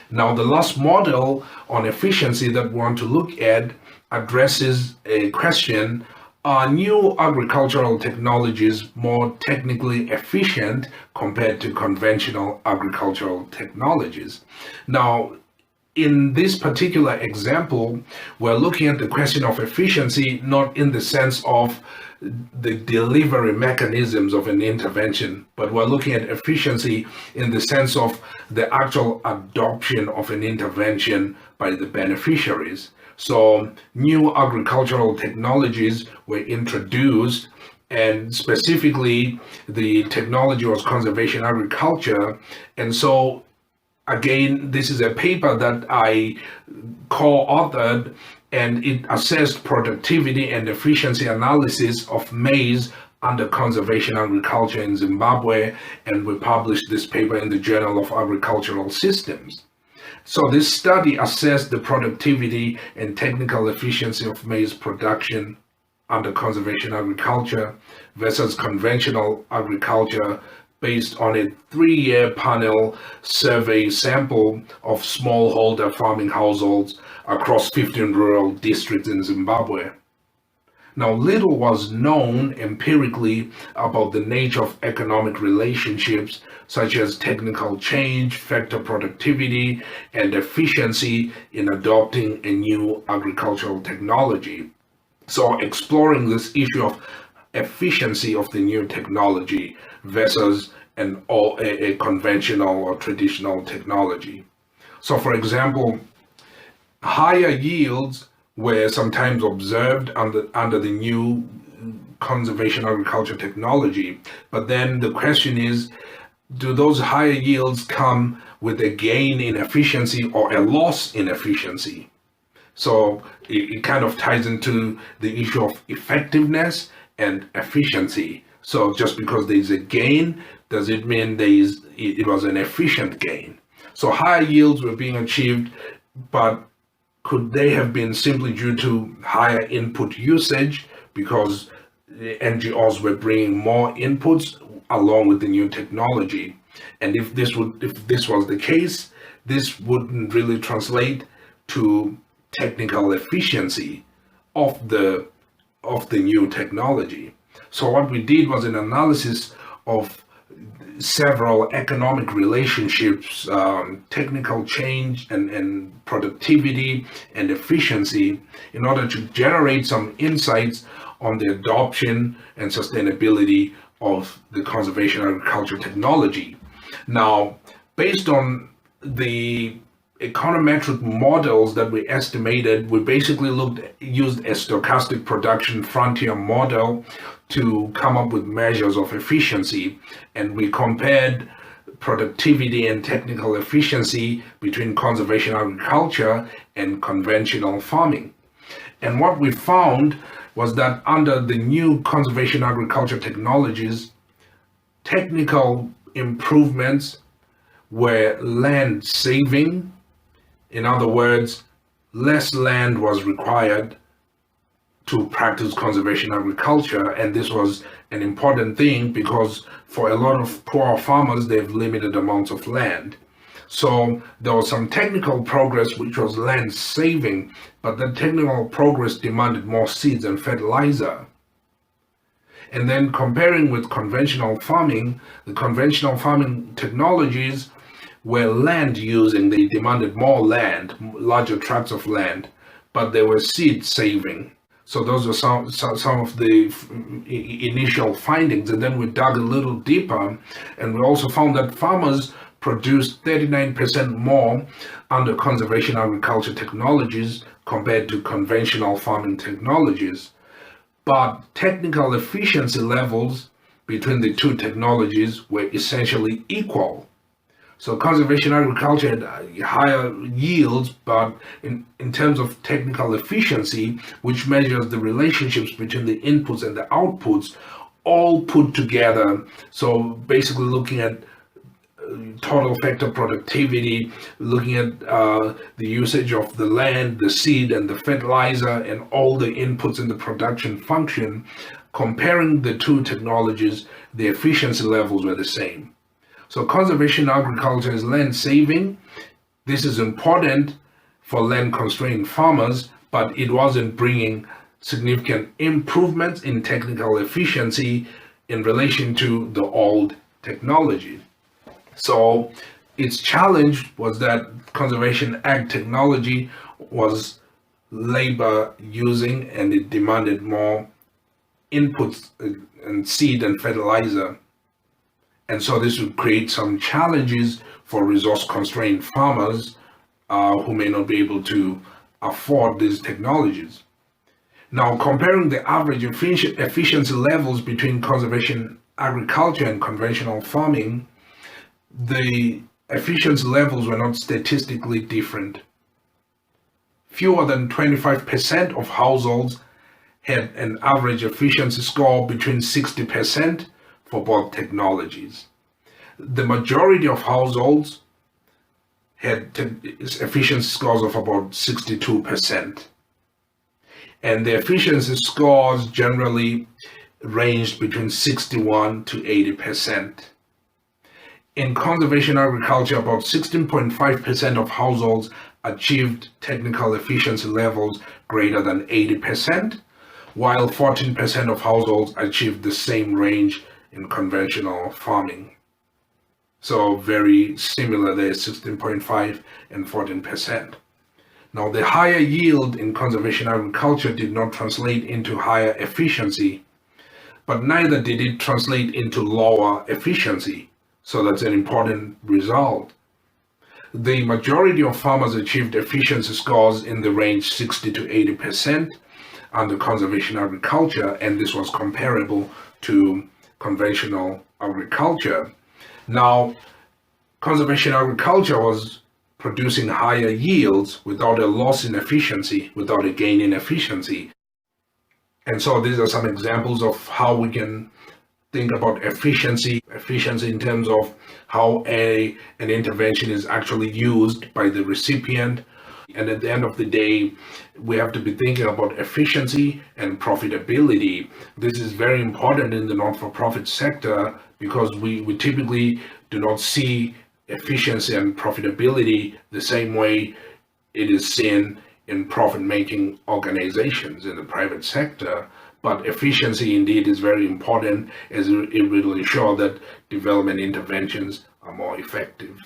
Now, the last model on efficiency that we want to look at addresses a question: are new agricultural technologies more technically efficient compared to conventional agricultural technologies? Now, in this particular example, we're looking at the question of efficiency not in the sense of the delivery mechanisms of an intervention, but we're looking at efficiency in the sense of the actual adoption of an intervention by the beneficiaries. So new agricultural technologies were introduced, and specifically the technology was conservation agriculture. And so again, this is a paper that I co-authored, and it assessed productivity and efficiency analysis of maize under conservation agriculture in Zimbabwe, and we published this paper in the Journal of Agricultural Systems. So this study assessed the productivity and technical efficiency of maize production under conservation agriculture versus conventional agriculture, based on a 3-year panel survey sample of smallholder farming households across 15 rural districts in Zimbabwe. Now, little was known empirically about the nature of economic relationships, such as technical change, factor productivity, and efficiency in adopting a new agricultural technology. So, exploring this issue of efficiency of the new technology versus a conventional or traditional technology. So, for example, higher yields were sometimes observed under the new conservation agriculture technology. But then the question is, do those higher yields come with a gain in efficiency or a loss in efficiency? So it kind of ties into the issue of effectiveness and efficiency. So just because there's a gain, does it mean it was an efficient gain? So higher yields were being achieved, but could they have been simply due to higher input usage because the NGOs were bringing more inputs along with the new technology? And if this was the case, this wouldn't really translate to technical efficiency of the new technology. So what we did was an analysis of several economic relationships, technical change and productivity and efficiency, in order to generate some insights on the adoption and sustainability of the conservation agriculture technology. Now, based on the econometric models that we estimated, we basically used a stochastic production frontier model to come up with measures of efficiency, and we compared productivity and technical efficiency between conservation agriculture and conventional farming. And what we found was that under the new conservation agriculture technologies, technical improvements were land saving. In other words, less land was required to practice conservation agriculture, and this was an important thing because for a lot of poor farmers, they have limited amounts of land. So there was some technical progress which was land saving, but the technical progress demanded more seeds and fertilizer. And then comparing with conventional farming, the conventional farming technologies were land using. They demanded more land, larger tracts of land, but they were seed saving. So those are some of the initial findings. And then we dug a little deeper, and we also found that farmers produced 39% more under conservation agriculture technologies compared to conventional farming technologies. But technical efficiency levels between the two technologies were essentially equal. So conservation agriculture had higher yields, but in terms of technical efficiency, which measures the relationships between the inputs and the outputs, all put together. So basically looking at total factor productivity, looking at the usage of the land, the seed, and the fertilizer, and all the inputs in the production function, comparing the two technologies, the efficiency levels were the same. So conservation agriculture is land saving, This is important for land-constrained farmers, but it wasn't bringing significant improvements in technical efficiency in relation to the old technology. So its challenge was that conservation ag technology was labor using and it demanded more inputs and seed and fertilizer. And so this would create some challenges for resource constrained farmers who may not be able to afford these technologies. Now, comparing the average efficiency levels between conservation agriculture and conventional farming, the efficiency levels were not statistically different. Fewer than 25% of households had an average efficiency score between 60% for both technologies. The majority of households had efficiency scores of about 62%. And the efficiency scores generally ranged between 61 to 80%. In conservation agriculture, about 16.5% of households achieved technical efficiency levels greater than 80%, while 14% of households achieved the same range in conventional farming. So very similar there, 16.5 and 14%. Now, the higher yield in conservation agriculture did not translate into higher efficiency, but neither did it translate into lower efficiency. So that's an important result. The majority of farmers achieved efficiency scores in the range 60 to 80% under conservation agriculture, and this was comparable to conventional agriculture. Now, conservation agriculture was producing higher yields without a loss in efficiency, without a gain in efficiency. And so these are some examples of how we can think about efficiency in terms of how an intervention is actually used by the recipient. And at the end of the day, we have to be thinking about efficiency and profitability. This is very important in the not-for-profit sector because we typically do not see efficiency and profitability the same way it is seen in profit-making organizations in the private sector. But efficiency indeed is very important as it will ensure that development interventions are more effective.